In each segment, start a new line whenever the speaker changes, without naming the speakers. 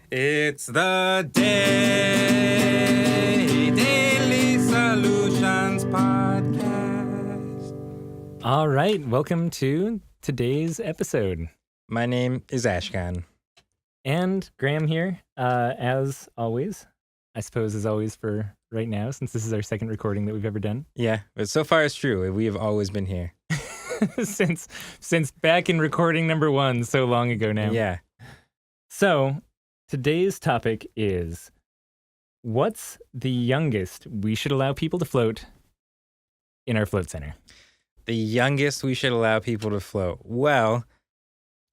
It's the Daily Solutions Podcast.
All right, welcome to today's episode.
My name is Ashkahn.
And Graham here, as always. I suppose as always for right now, since this is our second recording that we've ever done.
Yeah, but so far it's true. We have always been here.
since back in recording number 1 so long ago now.
Yeah.
So, today's topic is, what's the youngest we should allow people to float in our float center?
The youngest we should allow people to float. Well,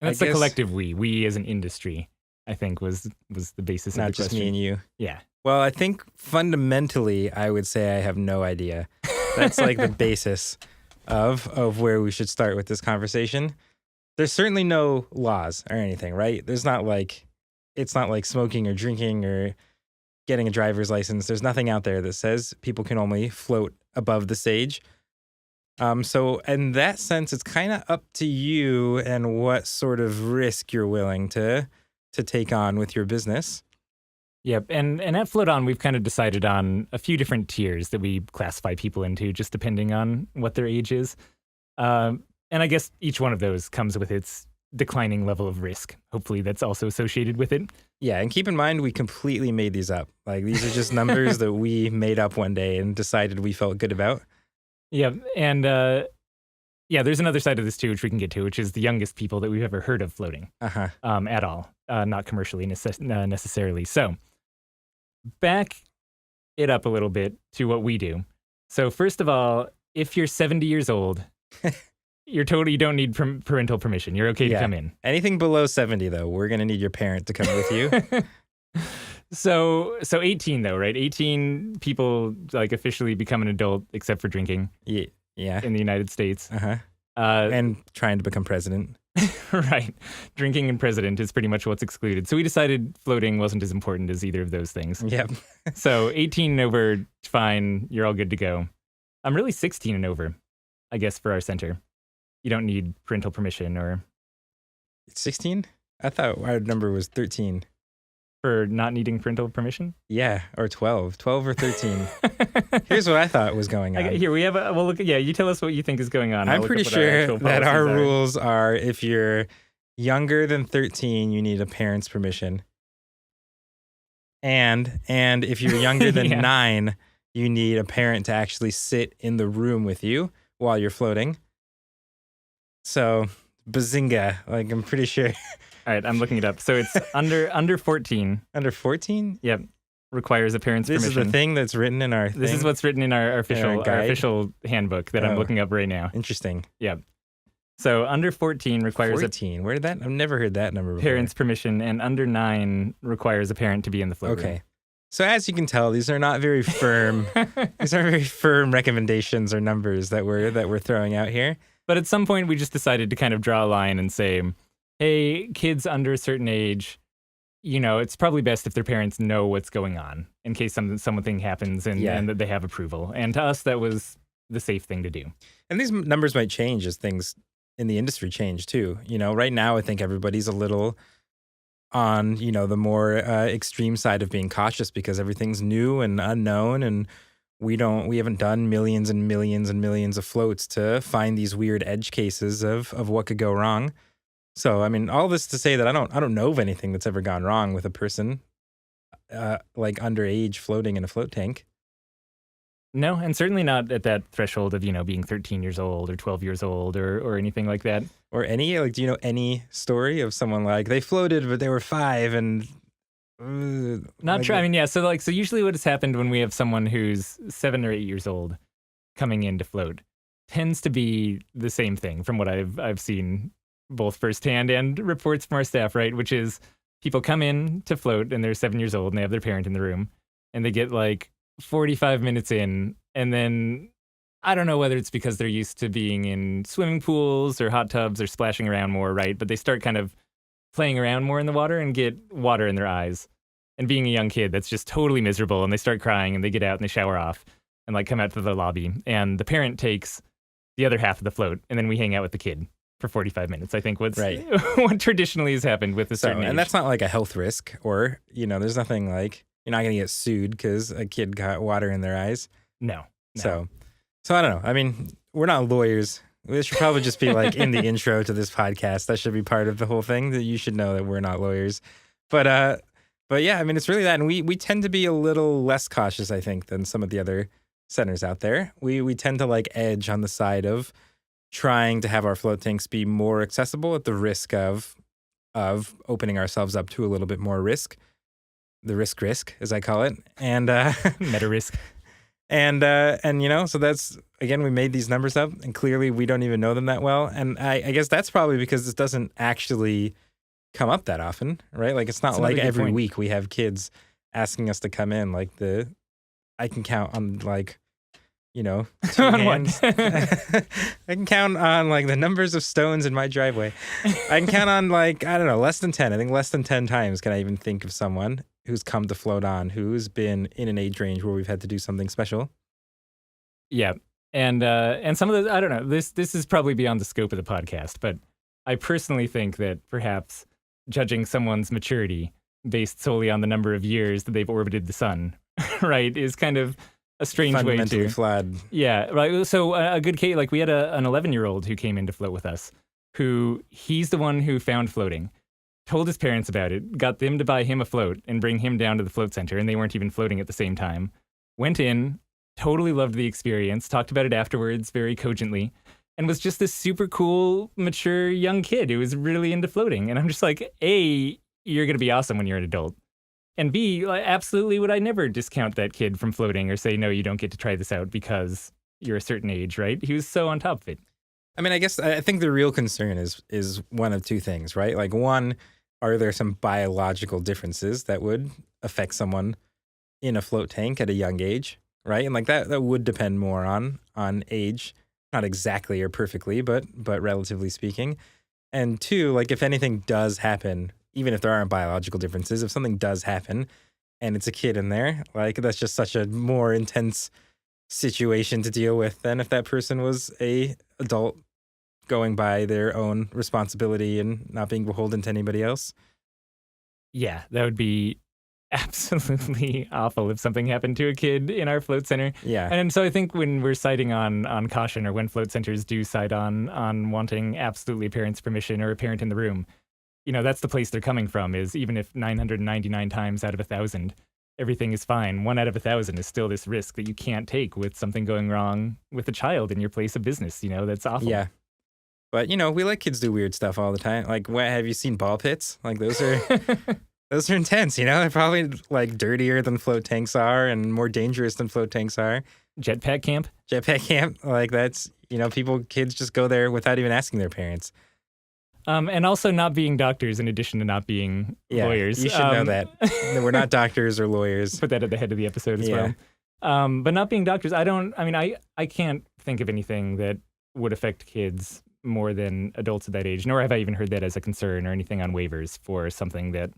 And that's the collective we as an industry, I think, was the basis of the
not just
question.
me and you.
Yeah.
Well, I think fundamentally, I would say I have no idea. That's like the basis of where we should start with this conversation. There's certainly no laws or anything, right? It's not like smoking or drinking or getting a driver's license. There's nothing out there that says people can only float above the stage. So in that sense, it's kind of up to you and what sort of risk you're willing to take on with your business.
Yep, and at Float On, we've kind of decided on a few different tiers that we classify people into, just depending on what their age is. And I guess each one of those comes with its declining level of risk. Hopefully that's also associated with it.
Yeah, and keep in mind, we completely made these up. Like, these are just numbers that we made up one day and decided we felt good about.
Yeah, and there's another side of this too, which we can get to, which is the youngest people that we've ever heard of floating at all, not commercially necessarily. So, back it up a little bit to what we do. So first of all, if you're 70 years old, you don't need parental permission. You're okay to come in.
Anything below 70, though, we're going to need your parent to come with you.
So 18 though, right? 18 people like officially become an adult except for drinking.
Yeah.
In the United States.
And trying to become president.
Right. Drinking and president is pretty much what's excluded. So we decided floating wasn't as important as either of those things.
Yep.
So 18 and over, fine. You're all good to go. I'm really 16 and over, I guess, for our center. You don't need parental permission or...
16? I thought our number was 13.
For not needing parental permission?
Yeah, or 12. 12 or 13. Here's what I thought was going on.
Here, we have you tell us what you think is going on.
I'm pretty sure that our rules are if you're younger than 13, you need a parent's permission. And if you're younger than 9, you need a parent to actually sit in the room with you while you're floating. So, bazinga, like I'm pretty sure...
All right, I'm looking it up. So it's under 14.
Under 14?
Yep. Requires a parent's permission.
This is the thing that's written in our thing?
This is what's written in our official handbook that I'm looking up right now.
Interesting.
Yep. So under 14 requires
14. Where did that? I've never heard that number before.
Parent's permission, and under 9 requires a parent to be in the float room.
Okay. So as you can tell, these are not very firm. These aren't very firm recommendations or numbers that we're throwing out here.
But at some point, we just decided to kind of draw a line and say, hey, kids under a certain age, it's probably best if their parents know what's going on in case something happens and that they have approval. And to us, that was the safe thing to do. And
these numbers might change as things in the industry change too. Right now, I think everybody's a little on, the more extreme side of being cautious because everything's new and unknown, and we haven't done millions and millions and millions of floats to find these weird edge cases of what could go wrong. So, I mean, all this to say that I don't know of anything that's ever gone wrong with a person like underage floating in a float tank.
No, and certainly not at that threshold of, being 13 years old or 12 years old or anything like that.
Or do you know any story of someone like they floated but they were 5 and...
Not true. I mean, so usually what has happened when we have someone who's 7 or 8 years old coming in to float tends to be the same thing from what I've seen both firsthand and reports from our staff, right? Which is people come in to float and they're 7 years old and they have their parent in the room and they get like 45 minutes in, and then I don't know whether it's because they're used to being in swimming pools or hot tubs or splashing around more, right? But they start kind of playing around more in the water and get water in their eyes. And being a young kid, that's just totally miserable. And they start crying and they get out and they shower off and like come out to the lobby. And the parent takes the other half of the float and then we hang out with the kid for 45 minutes. I think what's
Right.
what traditionally has happened with a certain age.
And that's not like a health risk, or, there's nothing like, you're not going to get sued because a kid got water in their eyes.
No.
So I don't know. I mean, we're not lawyers. This should probably just be like in the intro to this podcast. That should be part of the whole thing, that you should know that we're not lawyers. But yeah, I mean, it's really that. And we tend to be a little less cautious, I think, than some of the other centers out there. We tend to like edge on the side of trying to have our float tanks be more accessible at the risk of opening ourselves up to a little bit more risk. The risk, as I call it. And
meta risk.
And so that's, again, we made these numbers up, and clearly we don't even know them that well. And I guess that's probably because this doesn't actually come up that often, right? Like, it's not like every week we have kids asking us to come in. Like, I can count on, like, two hands. I can count on, like, the numbers of stones in my driveway. I can count on, like, I don't know, less than 10. I think less than 10 times can I even think of someone who's come to Float On, who's been in an age range where we've had to do something special.
Yeah. And some of the, I don't know, this is probably beyond the scope of the podcast, but I personally think that perhaps judging someone's maturity based solely on the number of years that they've orbited the sun, right, is kind of a strange way to...
Fundamentally flawed.
Yeah, right. So a good case, like we had an 11-year-old who came in to float with us, he's the one who found floating. Told his parents about it, got them to buy him a float and bring him down to the float center, and they weren't even floating at the same time. Went in, totally loved the experience, talked about it afterwards very cogently, and was just this super cool, mature young kid who was really into floating. And I'm just like, A, you're going to be awesome when you're an adult. And B, absolutely would I never discount that kid from floating or say, no, you don't get to try this out because you're a certain age, right? He was so on top of it.
I mean, I think the real concern is one of two things, right? Like, one, are there some biological differences that would affect someone in a float tank at a young age, right? And like that would depend more on age, not exactly or perfectly, but relatively speaking. And two, like, if anything does happen, even if there aren't biological differences, if something does happen and it's a kid in there, like, that's just such a more intense situation to deal with than if that person was a adult going by their own responsibility and not being beholden to anybody else.
Yeah, that would be absolutely awful if something happened to a kid in our float center.
Yeah.
And so I think when we're citing on caution, or when float centers do cite on wanting absolutely a parent's permission or a parent in the room, that's the place they're coming from, is even if 999 times out of 1,000, everything is fine, 1 out of 1,000 is still this risk that you can't take with something going wrong with a child in your place of business. That's awful.
Yeah. But, we let kids do weird stuff all the time. Like, have you seen ball pits? Like, those are those are intense, They're probably, like, dirtier than float tanks are and more dangerous than float tanks are.
Jetpack camp?
Like, that's, kids just go there without even asking their parents.
And also not being doctors in addition to not being lawyers.
You should know that. We're not doctors or lawyers.
Put that at the head of the episode as well. But not being doctors, I can't think of anything that would affect kids more than adults at that age, nor have I even heard that as a concern or anything on waivers for something that,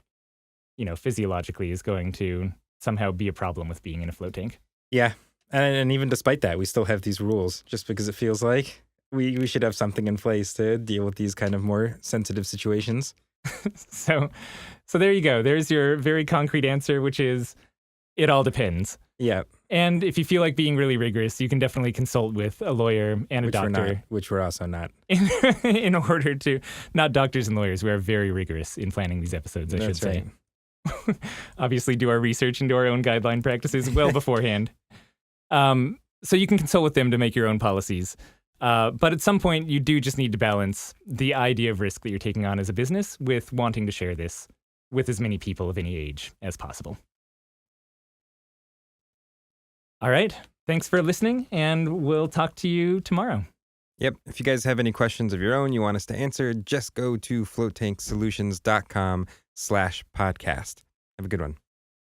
physiologically is going to somehow be a problem with being in a float tank.
Yeah. And even despite that, we still have these rules just because it feels like we should have something in place to deal with these kind of more sensitive situations.
So there you go. There's your very concrete answer, which is it all depends.
Yeah.
And if you feel like being really rigorous, you can definitely consult with a lawyer and a doctor.
Which we're also not.
In order to, not doctors and lawyers, we are very rigorous in planning these episodes, I should say. Obviously do our research and do our own guideline practices well beforehand. So you can consult with them to make your own policies. But at some point, you do just need to balance the idea of risk that you're taking on as a business with wanting to share this with as many people of any age as possible. All right. Thanks for listening, and we'll talk to you tomorrow.
Yep. If you guys have any questions of your own you want us to answer, just go to floattanksolutions.com/podcast. Have a good one.